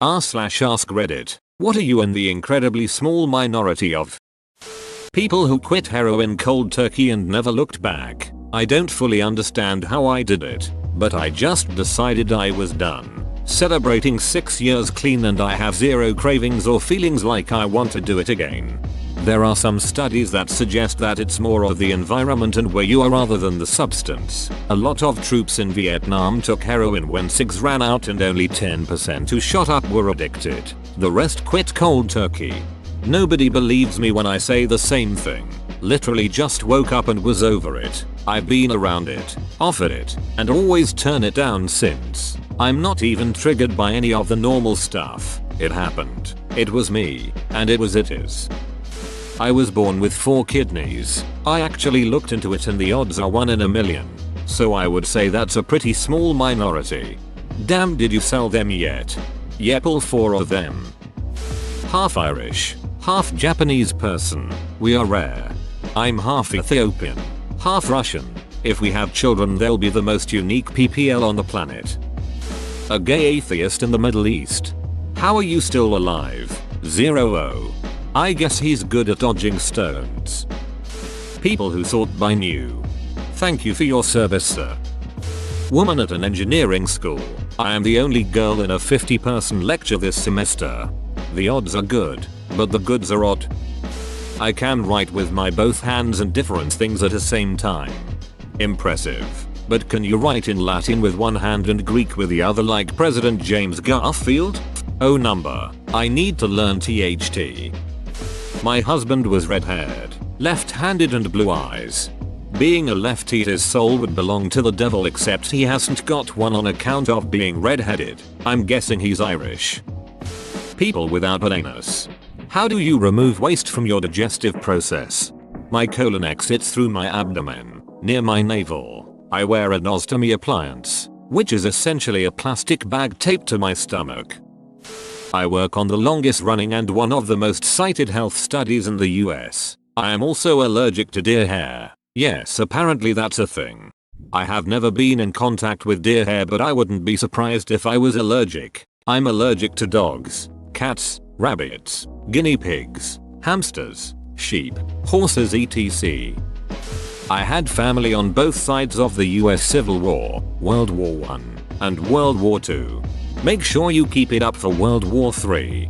r/ask Reddit. What are you in the incredibly small minority of? People who quit heroin cold turkey and never looked back. I don't fully understand how I did it, but I just decided I was done. Celebrating 6 years clean and I have zero cravings or feelings like I want to do it again. There are some studies that suggest that it's more of the environment and where you are rather than the substance. A lot of troops in Vietnam took heroin when cigs ran out and only 10% who shot up were addicted. The rest quit cold turkey. Nobody believes me when I say the same thing. Literally just woke up and was over it. I've been around it, offered it, and always turn it down since. I'm not even triggered by any of the normal stuff. It happened. It was me, and it is. I was born with 4 kidneys. I actually looked into it and the odds are 1 in a million. So I would say that's a pretty small minority. Damn, did you sell them yet? Yep, all 4 of them. Half Irish, half Japanese person. We are rare. I'm half Ethiopian, half Russian. If we have children they'll be the most unique PPL on the planet. A gay atheist in the Middle East. How are you still alive? 0-0. I guess he's good at dodging stones. People who sort by new. Thank you for your service, sir. Woman at an engineering school. I am the only girl in a 50-person lecture this semester. The odds are good, but the goods are odd. I can write with my both hands and different things at the same time. Impressive. But can you write in Latin with one hand and Greek with the other like President James Garfield? Oh number. I need to learn THT. My husband was red-haired, left-handed and blue eyes. Being a lefty, his soul would belong to the devil, except he hasn't got one on account of being red-headed. I'm guessing he's Irish. People without an anus. How do you remove waste from your digestive process? My colon exits through my abdomen, near my navel. I wear an ostomy appliance, which is essentially a plastic bag taped to my stomach. I work on the longest running and one of the most cited health studies in the US. I am also allergic to deer hair. Yes, apparently that's a thing. I have never been in contact with deer hair, but I wouldn't be surprised if I was allergic. I'm allergic to dogs, cats, rabbits, guinea pigs, hamsters, sheep, horses etc. I had family on both sides of the US Civil War, World War I, and World War II. Make sure you keep it up for World War III.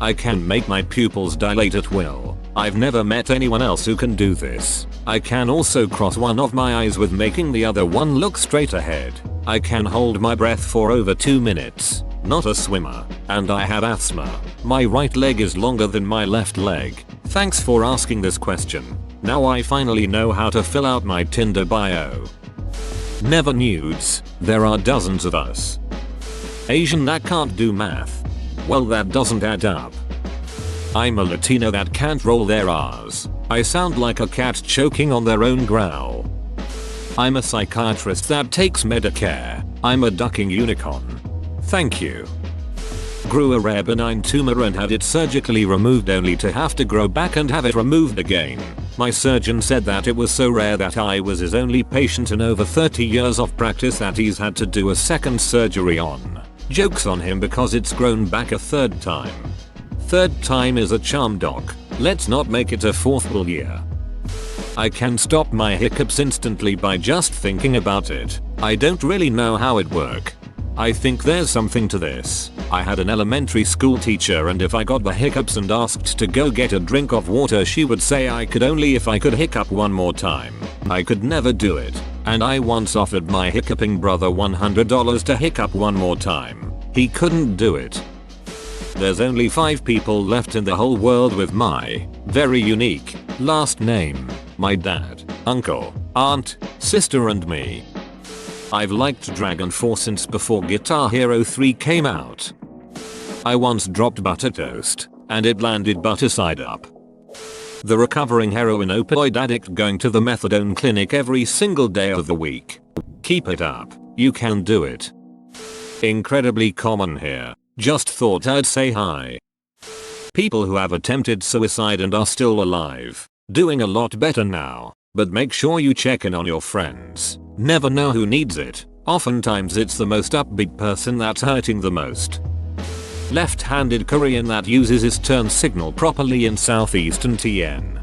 I can make my pupils dilate at will. I've never met anyone else who can do this. I can also cross one of my eyes with making the other one look straight ahead. I can hold my breath for over 2 minutes. Not a swimmer. And I have asthma. My right leg is longer than my left leg. Thanks for asking this question. Now I finally know how to fill out my Tinder bio. Never nudes. There are dozens of us. Asian that can't do math. Well, that doesn't add up. I'm a Latino that can't roll their R's. I sound like a cat choking on their own growl. I'm a psychiatrist that takes Medicare. I'm a ducking unicorn. Thank you. Grew a rare benign tumor and had it surgically removed only to have to grow back and have it removed again. My surgeon said that it was so rare that I was his only patient in over 30 years of practice that he's had to do a second surgery on. Jokes on him because it's grown back a 3rd time. 3rd time is a charm, doc. Let's not make it a 4th bull year. I can stop my hiccups instantly by just thinking about it. I don't really know how it works. I think there's something to this. I had an elementary school teacher, and if I got the hiccups and asked to go get a drink of water, she would say I could only if I could hiccup one more time. I could never do it. And I once offered my hiccuping brother $100 to hiccup one more time. He couldn't do it. There's only 5 people left in the whole world with my very unique last name. My dad, uncle, aunt, sister and me. I've liked Dragon Force since before Guitar Hero 3 came out. I once dropped butter toast, and it landed butter side up. The recovering heroin opioid addict going to the methadone clinic every single day of the week. Keep it up, you can do it. Incredibly common here. Just thought I'd say hi. People who have attempted suicide and are still alive. Doing a lot better now. But make sure you check in on your friends. Never know who needs it. Oftentimes it's the most upbeat person that's hurting the most. Left-handed Korean that uses his turn signal properly in southeastern TN.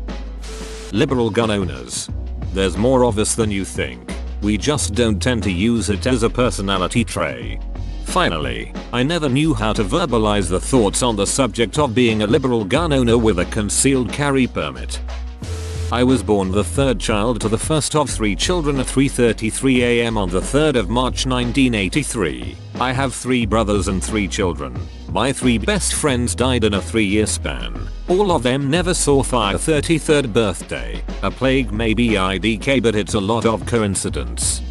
Liberal gun owners. There's more of us than you think. We just don't tend to use it as a personality trait. Finally, I never knew how to verbalize the thoughts on the subject of being a liberal gun owner with a concealed carry permit. I was born the third child to the first of 3 children at 3:33 am on the 3rd of March 1983. I have 3 brothers and 3 children. My 3 best friends died in a 3-year span. All of them never saw their 33rd birthday. A plague may be IDK, but it's a lot of coincidence.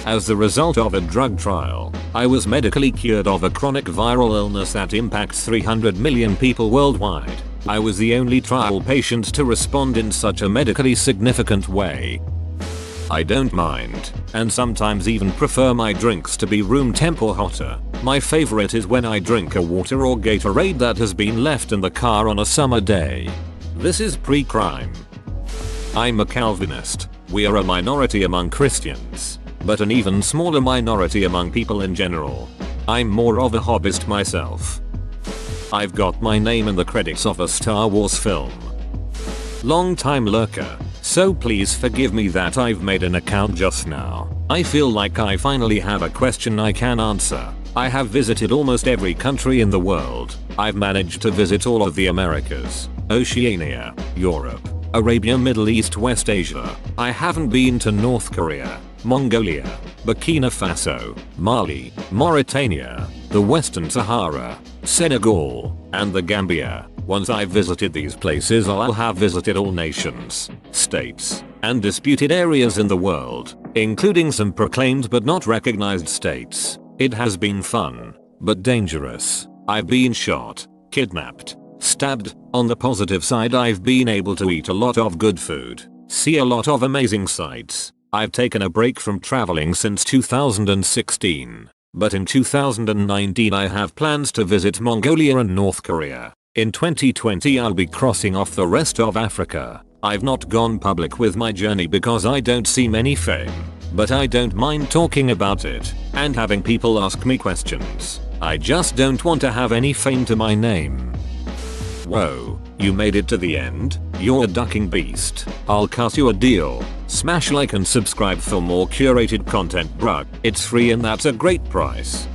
As the result of a drug trial, I was medically cured of a chronic viral illness that impacts 300 million people worldwide. I was the only trial patient to respond in such a medically significant way. I don't mind, and sometimes even prefer my drinks to be room temp or hotter. My favorite is when I drink a water or Gatorade that has been left in the car on a summer day. This is pre-crime. I'm a Calvinist. We are a minority among Christians, but an even smaller minority among people in general. I'm more of a hobbyist myself. I've got my name in the credits of a Star Wars film. Long time lurker, so please forgive me that I've made an account just now. I feel like I finally have a question I can answer. I have visited almost every country in the world. I've managed to visit all of the Americas, Oceania, Europe, Arabia, Middle East, West Asia. I haven't been to North Korea, Mongolia, Burkina Faso, Mali, Mauritania, the Western Sahara, Senegal, and the Gambia. Once I've visited these places, I'll have visited all nations, states, and disputed areas in the world, including some proclaimed but not recognized states. It has been fun, but dangerous. I've been shot, kidnapped, stabbed. On the positive side, I've been able to eat a lot of good food, see a lot of amazing sights. I've taken a break from traveling since 2016. But in 2019 I have plans to visit Mongolia and North Korea. In 2020 I'll be crossing off the rest of Africa. I've not gone public with my journey because I don't see many fame, but I don't mind talking about it and having people ask me questions. I just don't want to have any fame to my name. Whoa, you made it to the end? You're a ducking beast. I'll cut you a deal. Smash like and subscribe for more curated content, bruh. It's free and that's a great price.